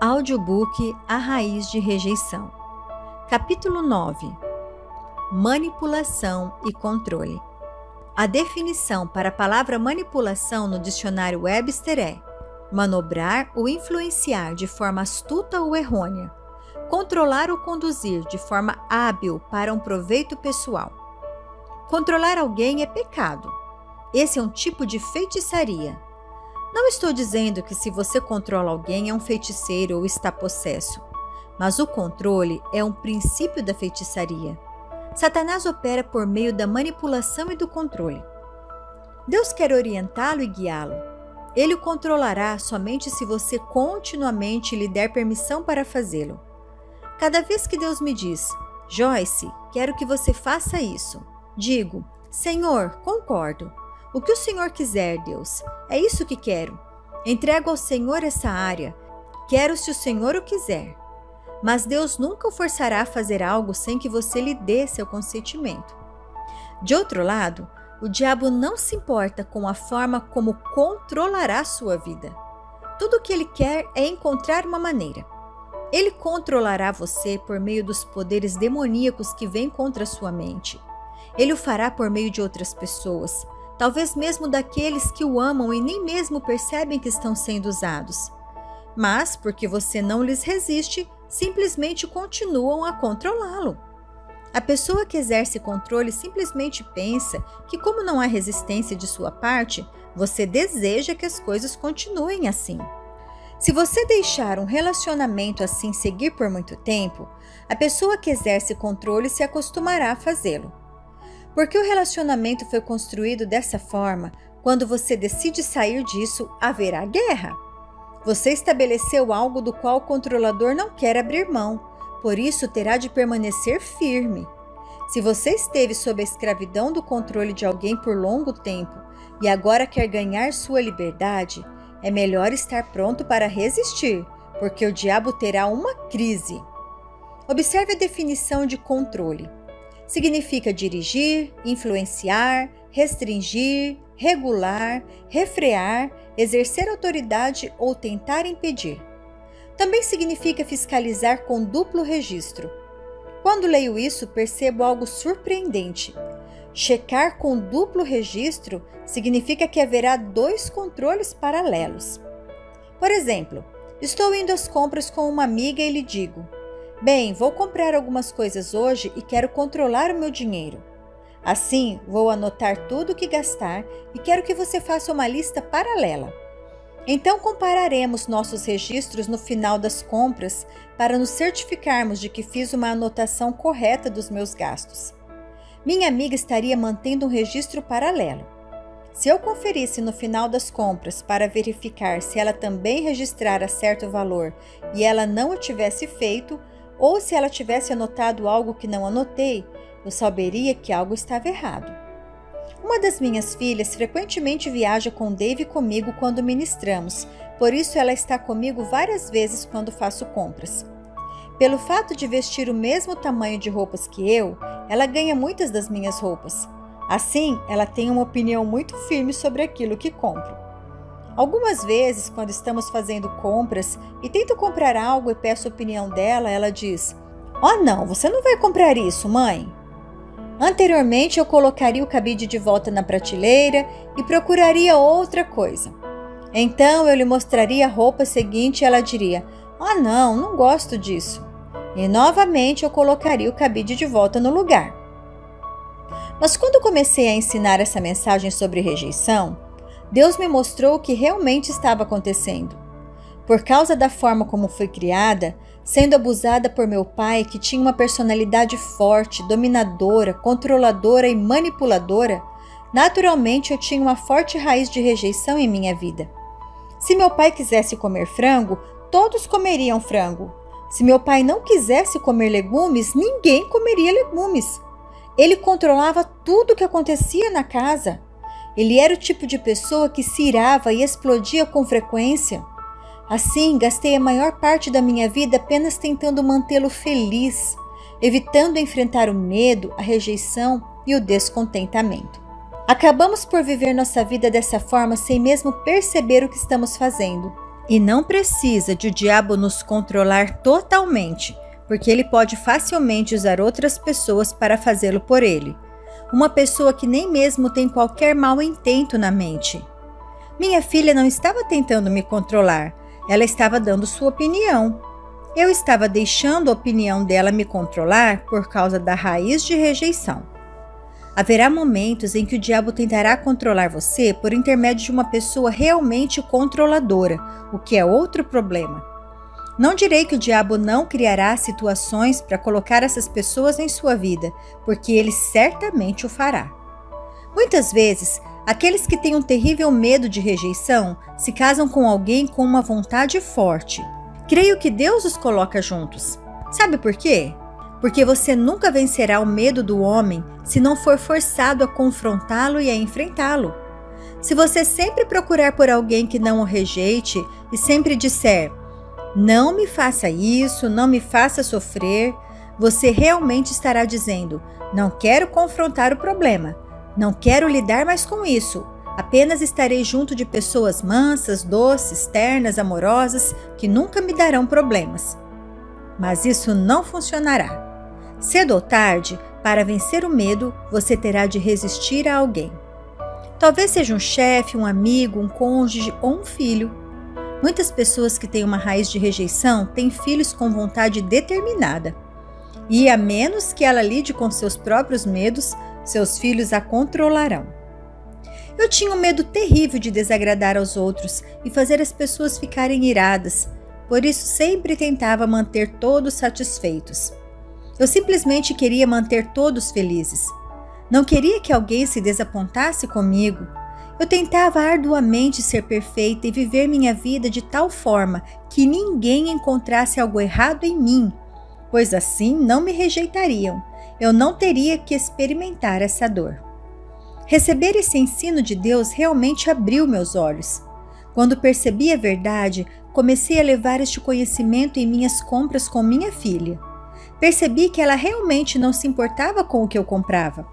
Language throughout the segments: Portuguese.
Audiobook A Raiz de Rejeição. Capítulo 9. Manipulação e controle. A definição para a palavra manipulação no dicionário Webster é: manobrar ou influenciar de forma astuta ou errônea, controlar ou conduzir de forma hábil para um proveito pessoal. Controlar alguém é pecado. Esse é um tipo de feitiçaria. Não estou dizendo que se você controla alguém é um feiticeiro ou está possesso, mas o controle é um princípio da feitiçaria. Satanás opera por meio da manipulação e do controle. Deus quer orientá-lo e guiá-lo. Ele o controlará somente se você continuamente lhe der permissão para fazê-lo. Cada vez que Deus me diz: Joyce, quero que você faça isso, digo: Senhor, concordo. O que o Senhor quiser, Deus, é isso que quero. Entrego ao Senhor essa área. Quero se o Senhor o quiser. Mas Deus nunca o forçará a fazer algo sem que você lhe dê seu consentimento. De outro lado, o diabo não se importa com a forma como controlará sua vida. Tudo o que ele quer é encontrar uma maneira. Ele controlará você por meio dos poderes demoníacos que vêm contra a sua mente. Ele o fará por meio de outras pessoas, talvez mesmo daqueles que o amam e nem mesmo percebem que estão sendo usados. Mas, porque você não lhes resiste, simplesmente continuam a controlá-lo. A pessoa que exerce controle simplesmente pensa que, como não há resistência de sua parte, você deseja que as coisas continuem assim. Se você deixar um relacionamento assim seguir por muito tempo, a pessoa que exerce controle se acostumará a fazê-lo. Porque o relacionamento foi construído dessa forma, quando você decide sair disso, haverá guerra. Você estabeleceu algo do qual o controlador não quer abrir mão, por isso terá de permanecer firme. Se você esteve sob a escravidão do controle de alguém por longo tempo e agora quer ganhar sua liberdade, é melhor estar pronto para resistir, porque o diabo terá uma crise. Observe a definição de controle. Significa dirigir, influenciar, restringir, regular, refrear, exercer autoridade ou tentar impedir. Também significa fiscalizar com duplo registro. Quando leio isso, percebo algo surpreendente. Checar com duplo registro significa que haverá dois controles paralelos. Por exemplo, estou indo às compras com uma amiga e lhe digo: bem, vou comprar algumas coisas hoje e quero controlar o meu dinheiro. Assim, vou anotar tudo o que gastar e quero que você faça uma lista paralela. Então, compararemos nossos registros no final das compras para nos certificarmos de que fiz uma anotação correta dos meus gastos. Minha amiga estaria mantendo um registro paralelo. Se eu conferisse no final das compras para verificar se ela também registrara certo valor e ela não o tivesse feito, ou se ela tivesse anotado algo que não anotei, eu saberia que algo estava errado. Uma das minhas filhas frequentemente viaja com Dave e comigo quando ministramos, por isso ela está comigo várias vezes quando faço compras. Pelo fato de vestir o mesmo tamanho de roupas que eu, ela ganha muitas das minhas roupas. Assim, ela tem uma opinião muito firme sobre aquilo que compro. Algumas vezes, quando estamos fazendo compras e tento comprar algo e peço a opinião dela, ela diz: "Oh não, você não vai comprar isso, mãe." Anteriormente, eu colocaria o cabide de volta na prateleira e procuraria outra coisa. Então, eu lhe mostraria a roupa seguinte e ela diria: "Ah não, não gosto disso." E novamente eu colocaria o cabide de volta no lugar. Mas quando comecei a ensinar essa mensagem sobre rejeição, Deus me mostrou o que realmente estava acontecendo. Por causa da forma como fui criada, sendo abusada por meu pai, que tinha uma personalidade forte, dominadora, controladora e manipuladora, naturalmente eu tinha uma forte raiz de rejeição em minha vida. Se meu pai quisesse comer frango, todos comeriam frango. Se meu pai não quisesse comer legumes, ninguém comeria legumes. Ele controlava tudo o que acontecia na casa. Ele era o tipo de pessoa que se irava e explodia com frequência. Assim, gastei a maior parte da minha vida apenas tentando mantê-lo feliz, evitando enfrentar o medo, a rejeição e o descontentamento. Acabamos por viver nossa vida dessa forma sem mesmo perceber o que estamos fazendo. E não precisa de o diabo nos controlar totalmente, porque ele pode facilmente usar outras pessoas para fazê-lo por ele. Uma pessoa que nem mesmo tem qualquer mau intento na mente. Minha filha não estava tentando me controlar, ela estava dando sua opinião. Eu estava deixando a opinião dela me controlar por causa da raiz de rejeição. Haverá momentos em que o diabo tentará controlar você por intermédio de uma pessoa realmente controladora, o que é outro problema. Não direi que o diabo não criará situações para colocar essas pessoas em sua vida, porque ele certamente o fará. Muitas vezes, aqueles que têm um terrível medo de rejeição se casam com alguém com uma vontade forte. Creio que Deus os coloca juntos. Sabe por quê? Porque você nunca vencerá o medo do homem se não for forçado a confrontá-lo e a enfrentá-lo. Se você sempre procurar por alguém que não o rejeite e sempre disser: "Não me faça isso, não me faça sofrer", você realmente estará dizendo: "Não quero confrontar o problema, não quero lidar mais com isso, apenas estarei junto de pessoas mansas, doces, ternas, amorosas, que nunca me darão problemas." Mas isso não funcionará. Cedo ou tarde, para vencer o medo, você terá de resistir a alguém. Talvez seja um chefe, um amigo, um cônjuge ou um filho. Muitas pessoas que têm uma raiz de rejeição têm filhos com vontade determinada. E a menos que ela lide com seus próprios medos, seus filhos a controlarão. Eu tinha um medo terrível de desagradar aos outros e fazer as pessoas ficarem iradas. Por isso sempre tentava manter todos satisfeitos. Eu simplesmente queria manter todos felizes. Não queria que alguém se desapontasse comigo. Eu tentava arduamente ser perfeita e viver minha vida de tal forma que ninguém encontrasse algo errado em mim, pois assim não me rejeitariam. Eu não teria que experimentar essa dor. Receber esse ensino de Deus realmente abriu meus olhos. Quando percebi a verdade, comecei a levar este conhecimento em minhas compras com minha filha. Percebi que ela realmente não se importava com o que eu comprava.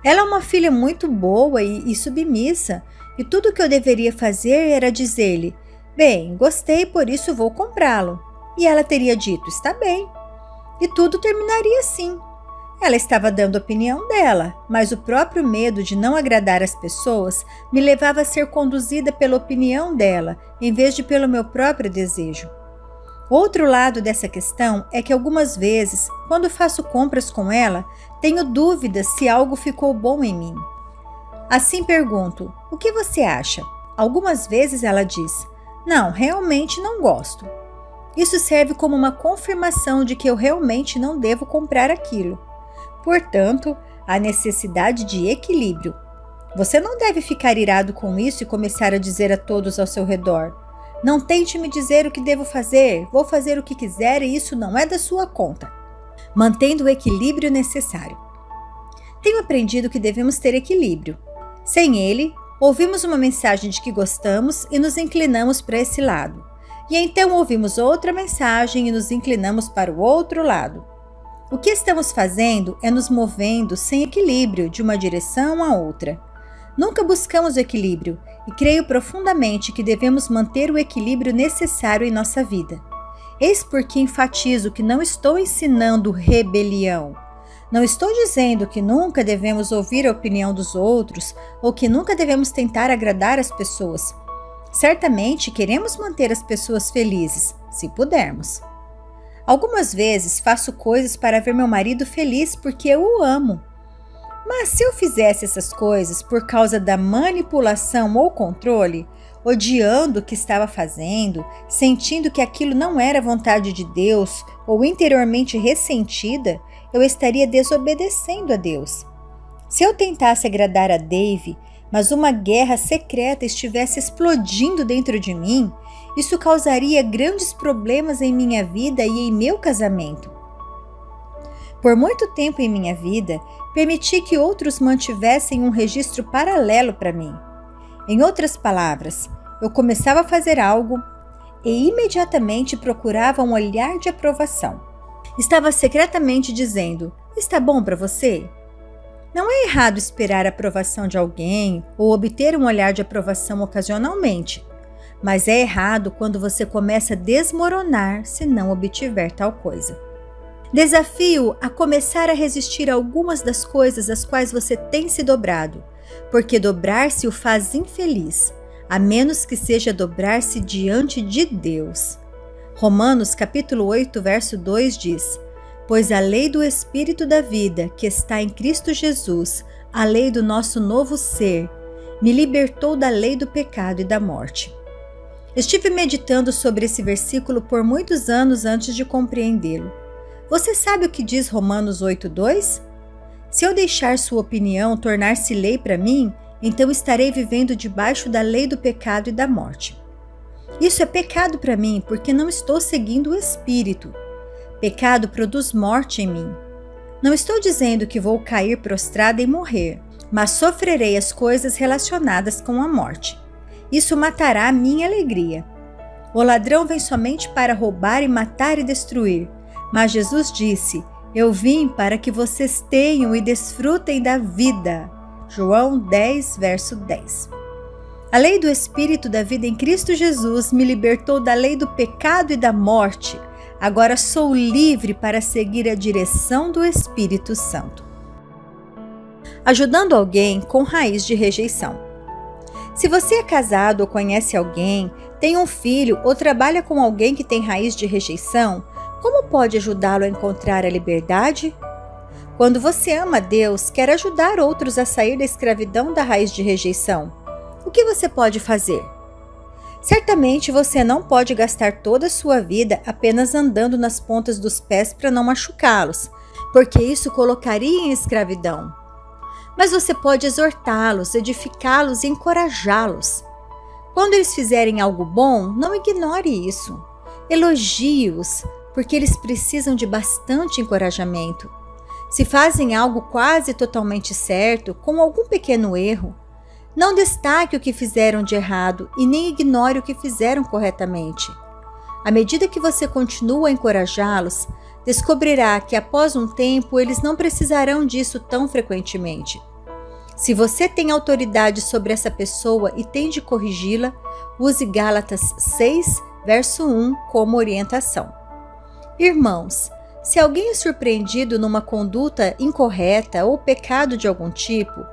Ela é uma filha muito boa e submissa, e tudo o que eu deveria fazer era dizer-lhe: "Bem, gostei, por isso vou comprá-lo." E ela teria dito: "Está bem." E tudo terminaria assim. Ela estava dando a opinião dela, mas o próprio medo de não agradar as pessoas me levava a ser conduzida pela opinião dela, em vez de pelo meu próprio desejo. Outro lado dessa questão é que algumas vezes, quando faço compras com ela, tenho dúvidas se algo ficou bom em mim. Assim pergunto: "O que você acha?" Algumas vezes ela diz: "Não, realmente não gosto." Isso serve como uma confirmação de que eu realmente não devo comprar aquilo. Portanto, há necessidade de equilíbrio. Você não deve ficar irado com isso e começar a dizer a todos ao seu redor: "Não tente me dizer o que devo fazer, vou fazer o que quiser e isso não é da sua conta." Mantendo o equilíbrio necessário. Tenho aprendido que devemos ter equilíbrio. Sem ele, ouvimos uma mensagem de que gostamos e nos inclinamos para esse lado. E então ouvimos outra mensagem e nos inclinamos para o outro lado. O que estamos fazendo é nos movendo sem equilíbrio de uma direção a outra. Nunca buscamos o equilíbrio e creio profundamente que devemos manter o equilíbrio necessário em nossa vida. Eis porque enfatizo que não estou ensinando rebelião. Não estou dizendo que nunca devemos ouvir a opinião dos outros ou que nunca devemos tentar agradar as pessoas. Certamente queremos manter as pessoas felizes, se pudermos. Algumas vezes faço coisas para ver meu marido feliz porque eu o amo. Mas se eu fizesse essas coisas por causa da manipulação ou controle, odiando o que estava fazendo, sentindo que aquilo não era vontade de Deus ou interiormente ressentida, eu estaria desobedecendo a Deus. Se eu tentasse agradar a Dave, mas uma guerra secreta estivesse explodindo dentro de mim, isso causaria grandes problemas em minha vida e em meu casamento. Por muito tempo em minha vida, permiti que outros mantivessem um registro paralelo para mim. Em outras palavras, eu começava a fazer algo e imediatamente procurava um olhar de aprovação. Estava secretamente dizendo: "Está bom para você?" Não é errado esperar a aprovação de alguém ou obter um olhar de aprovação ocasionalmente, mas é errado quando você começa a desmoronar se não obtiver tal coisa. Desafio a começar a resistir a algumas das coisas às quais você tem se dobrado, porque dobrar-se o faz infeliz, a menos que seja dobrar-se diante de Deus. Romanos capítulo 8, verso 2 diz: Pois a lei do Espírito da vida, que está em Cristo Jesus, a lei do nosso novo ser, me libertou da lei do pecado e da morte. Estive meditando sobre esse versículo por muitos anos antes de compreendê-lo. Você sabe o que diz Romanos 8:2? Se eu deixar sua opinião tornar-se lei para mim, então estarei vivendo debaixo da lei do pecado e da morte. Isso é pecado para mim porque não estou seguindo o Espírito. Pecado produz morte em mim. Não estou dizendo que vou cair prostrada e morrer, mas sofrerei as coisas relacionadas com a morte. Isso matará a minha alegria. O ladrão vem somente para roubar e matar e destruir, mas Jesus disse: Eu vim para que vocês tenham e desfrutem da vida. João 10, verso 10. A lei do Espírito da vida em Cristo Jesus me libertou da lei do pecado e da morte. Agora sou livre para seguir a direção do Espírito Santo. Ajudando alguém com raiz de rejeição. Se você é casado ou conhece alguém, tem um filho ou trabalha com alguém que tem raiz de rejeição, como pode ajudá-lo a encontrar a liberdade? Quando você ama Deus, quer ajudar outros a sair da escravidão da raiz de rejeição. O que você pode fazer? Certamente você não pode gastar toda a sua vida apenas andando nas pontas dos pés para não machucá-los, porque isso colocaria em escravidão. Mas você pode exortá-los, edificá-los e encorajá-los. Quando eles fizerem algo bom, não ignore isso. Elogie-os, porque eles precisam de bastante encorajamento. Se fazem algo quase totalmente certo, com algum pequeno erro, não destaque o que fizeram de errado e nem ignore o que fizeram corretamente. À medida que você continua a encorajá-los, descobrirá que após um tempo eles não precisarão disso tão frequentemente. Se você tem autoridade sobre essa pessoa e tem de corrigi-la, use Gálatas 6, verso 1 como orientação. Irmãos, se alguém é surpreendido numa conduta incorreta ou pecado de algum tipo,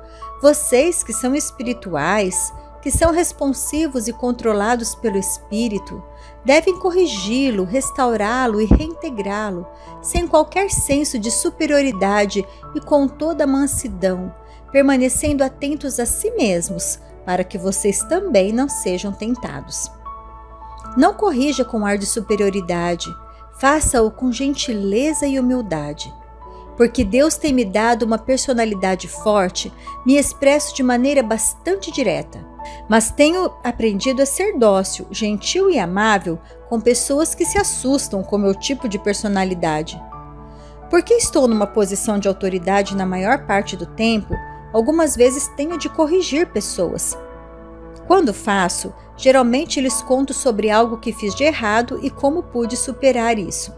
vocês que são espirituais, que são responsivos e controlados pelo Espírito, devem corrigi-lo, restaurá-lo e reintegrá-lo, sem qualquer senso de superioridade e com toda a mansidão, permanecendo atentos a si mesmos, para que vocês também não sejam tentados. Não corrija com ar de superioridade, faça-o com gentileza e humildade. Porque Deus tem me dado uma personalidade forte, me expresso de maneira bastante direta. Mas tenho aprendido a ser dócil, gentil e amável com pessoas que se assustam com meu tipo de personalidade. Porque estou numa posição de autoridade na maior parte do tempo, algumas vezes tenho de corrigir pessoas. Quando faço, geralmente lhes conto sobre algo que fiz de errado e como pude superar isso.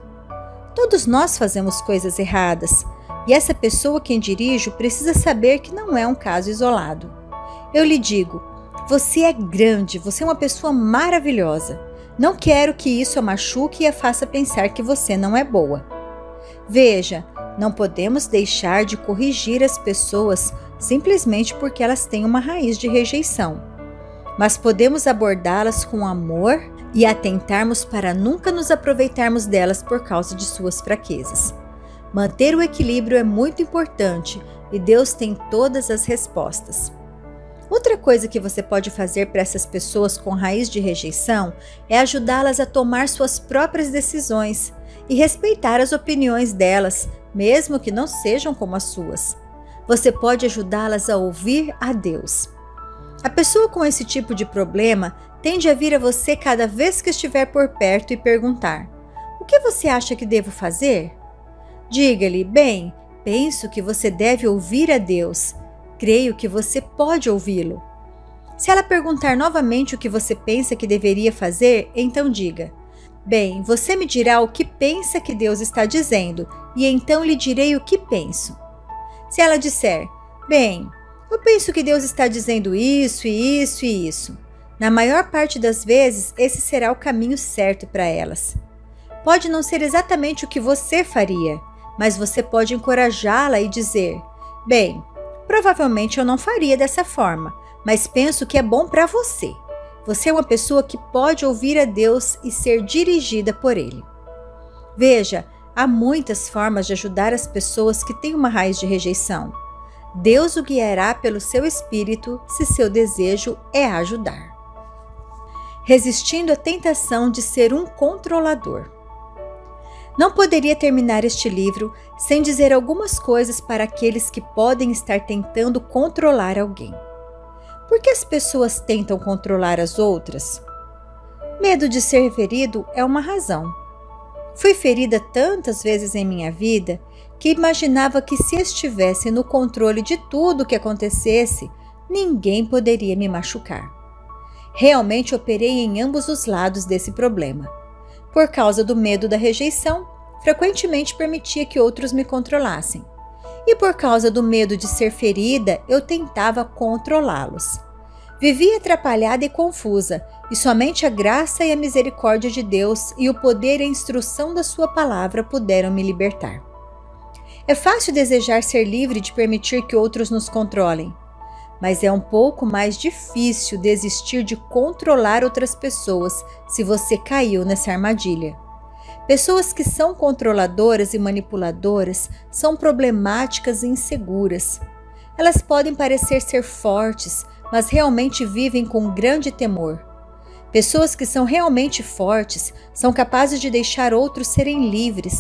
Todos nós fazemos coisas erradas, e essa pessoa a quem dirijo precisa saber que não é um caso isolado. Eu lhe digo: você é grande, você é uma pessoa maravilhosa. Não quero que isso a machuque e a faça pensar que você não é boa. Veja, não podemos deixar de corrigir as pessoas simplesmente porque elas têm uma raiz de rejeição. Mas podemos abordá-las com amor e atentarmos para nunca nos aproveitarmos delas por causa de suas fraquezas. Manter o equilíbrio é muito importante e Deus tem todas as respostas. Outra coisa que você pode fazer para essas pessoas com raiz de rejeição é ajudá-las a tomar suas próprias decisões e respeitar as opiniões delas, mesmo que não sejam como as suas. Você pode ajudá-las a ouvir a Deus. A pessoa com esse tipo de problema tende a vir a você cada vez que estiver por perto e perguntar: o que você acha que devo fazer? Diga-lhe: bem, penso que você deve ouvir a Deus. Creio que você pode ouvi-lo. Se ela perguntar novamente o que você pensa que deveria fazer, então diga: bem, você me dirá o que pensa que Deus está dizendo, e então lhe direi o que penso. Se ela disser: bem, eu penso que Deus está dizendo isso e isso e isso, Na maior parte das vezes, esse será o caminho certo para elas. Pode não ser exatamente o que você faria, mas você pode encorajá-la e dizer: bem, provavelmente eu não faria dessa forma, mas penso que é bom para você. Você é uma pessoa que pode ouvir a Deus e ser dirigida por Ele. Veja, há muitas formas de ajudar as pessoas que têm uma raiz de rejeição. Deus o guiará pelo seu espírito se seu desejo é ajudar. Resistindo à tentação de ser um controlador. Não poderia terminar este livro sem dizer algumas coisas para aqueles que podem estar tentando controlar alguém. Por que as pessoas tentam controlar as outras? Medo de ser ferido é uma razão. Fui ferida tantas vezes em minha vida que imaginava que se estivesse no controle de tudo o que acontecesse, ninguém poderia me machucar. Realmente operei em ambos os lados desse problema. Por causa do medo da rejeição, frequentemente permitia que outros me controlassem. E por causa do medo de ser ferida, eu tentava controlá-los. Vivia atrapalhada e confusa, e somente a graça e a misericórdia de Deus e o poder e a instrução da sua palavra puderam me libertar. É fácil desejar ser livre de permitir que outros nos controlem, mas é um pouco mais difícil desistir de controlar outras pessoas se você caiu nessa armadilha. Pessoas que são controladoras e manipuladoras são problemáticas e inseguras. Elas podem parecer ser fortes, mas realmente vivem com grande temor. Pessoas que são realmente fortes são capazes de deixar outros serem livres.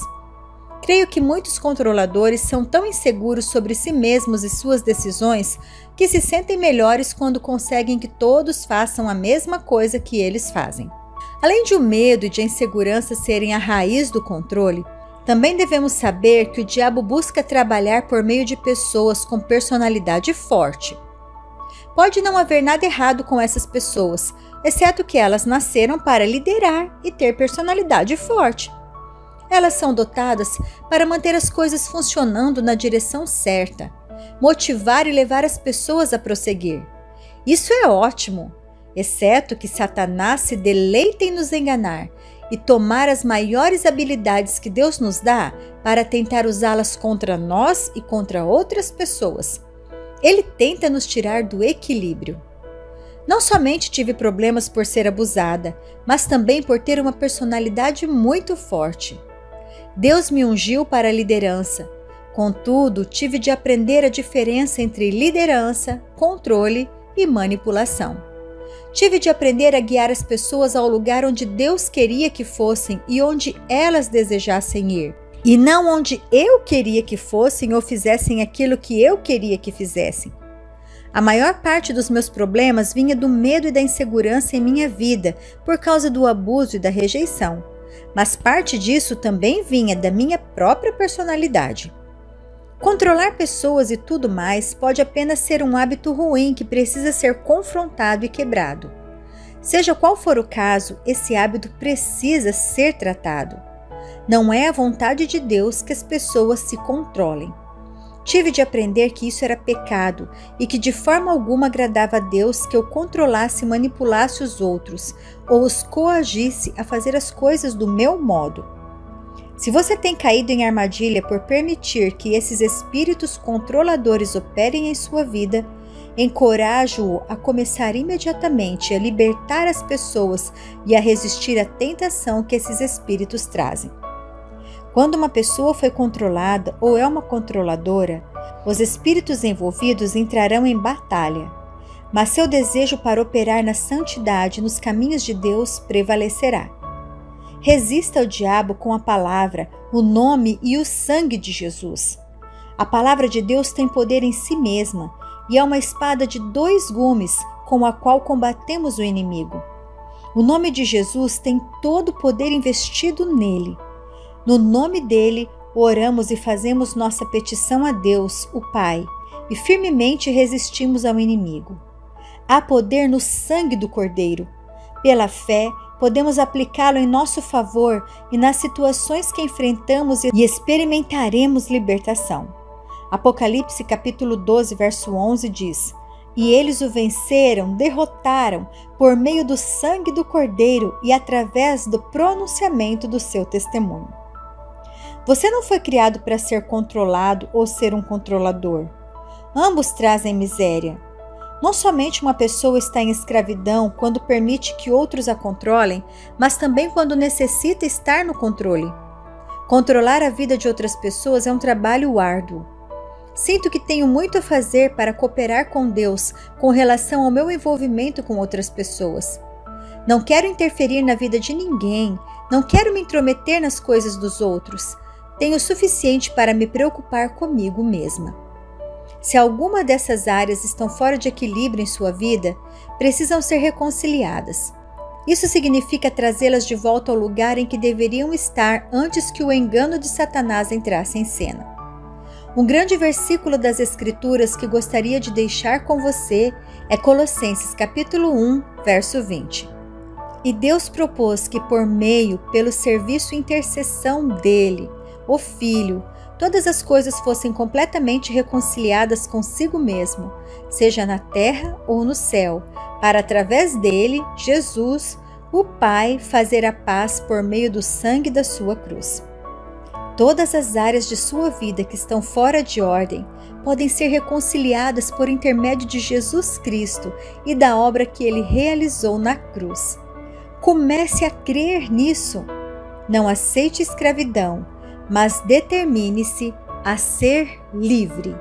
Creio que muitos controladores são tão inseguros sobre si mesmos e suas decisões que se sentem melhores quando conseguem que todos façam a mesma coisa que eles fazem. Além de o medo e de a insegurança serem a raiz do controle, também devemos saber que o diabo busca trabalhar por meio de pessoas com personalidade forte. Pode não haver nada errado com essas pessoas, exceto que elas nasceram para liderar e ter personalidade forte. Elas são dotadas para manter as coisas funcionando na direção certa, motivar e levar as pessoas a prosseguir. Isso é ótimo, exceto que Satanás se deleita em nos enganar e tomar as maiores habilidades que Deus nos dá para tentar usá-las contra nós e contra outras pessoas. Ele tenta nos tirar do equilíbrio. Não somente tive problemas por ser abusada, mas também por ter uma personalidade muito forte. Deus me ungiu para a liderança. Contudo, tive de aprender a diferença entre liderança, controle e manipulação. Tive de aprender a guiar as pessoas ao lugar onde Deus queria que fossem e onde elas desejassem ir, e não onde eu queria que fossem ou fizessem aquilo que eu queria que fizessem. A maior parte dos meus problemas vinha do medo e da insegurança em minha vida por causa do abuso e da rejeição, mas parte disso também vinha da minha própria personalidade. Controlar pessoas e tudo mais pode apenas ser um hábito ruim que precisa ser confrontado e quebrado. Seja qual for o caso, esse hábito precisa ser tratado. Não é a vontade de Deus que as pessoas se controlem. Tive de aprender que isso era pecado e que de forma alguma agradava a Deus que eu controlasse e manipulasse os outros ou os coagisse a fazer as coisas do meu modo. Se você tem caído em armadilha por permitir que esses espíritos controladores operem em sua vida, encorajo-o a começar imediatamente a libertar as pessoas e a resistir à tentação que esses espíritos trazem. Quando uma pessoa foi controlada ou é uma controladora, os espíritos envolvidos entrarão em batalha, mas seu desejo para operar na santidade nos caminhos de Deus prevalecerá. Resista ao diabo com a palavra, o nome e o sangue de Jesus. A palavra de Deus tem poder em si mesma e é uma espada de 2 gumes com a qual combatemos o inimigo. O nome de Jesus tem todo o poder investido nele. No nome dele, oramos e fazemos nossa petição a Deus, o Pai, e firmemente resistimos ao inimigo. Há poder no sangue do Cordeiro. Pela fé, podemos aplicá-lo em nosso favor e nas situações que enfrentamos e experimentaremos libertação. Apocalipse capítulo 12, verso 11 diz: E eles o venceram, derrotaram, por meio do sangue do Cordeiro e através do pronunciamento do seu testemunho. Você não foi criado para ser controlado ou ser um controlador. Ambos trazem miséria. Não somente uma pessoa está em escravidão quando permite que outros a controlem, mas também quando necessita estar no controle. Controlar a vida de outras pessoas é um trabalho árduo. Sinto que tenho muito a fazer para cooperar com Deus com relação ao meu envolvimento com outras pessoas. Não quero interferir na vida de ninguém, não quero me intrometer nas coisas dos outros. Tenho o suficiente para me preocupar comigo mesma. Se alguma dessas áreas estão fora de equilíbrio em sua vida, precisam ser reconciliadas. Isso significa trazê-las de volta ao lugar em que deveriam estar antes que o engano de Satanás entrasse em cena. Um grande versículo das Escrituras que gostaria de deixar com você é Colossenses capítulo 1, verso 20. E Deus propôs que pelo serviço e intercessão dele, o Filho, todas as coisas fossem completamente reconciliadas consigo mesmo, seja na terra ou no céu, para através dele, Jesus, o Pai, fazer a paz por meio do sangue da sua cruz. Todas as áreas de sua vida que estão fora de ordem podem ser reconciliadas por intermédio de Jesus Cristo e da obra que ele realizou na cruz. Comece a crer nisso. Não aceite escravidão, mas determine-se a ser livre.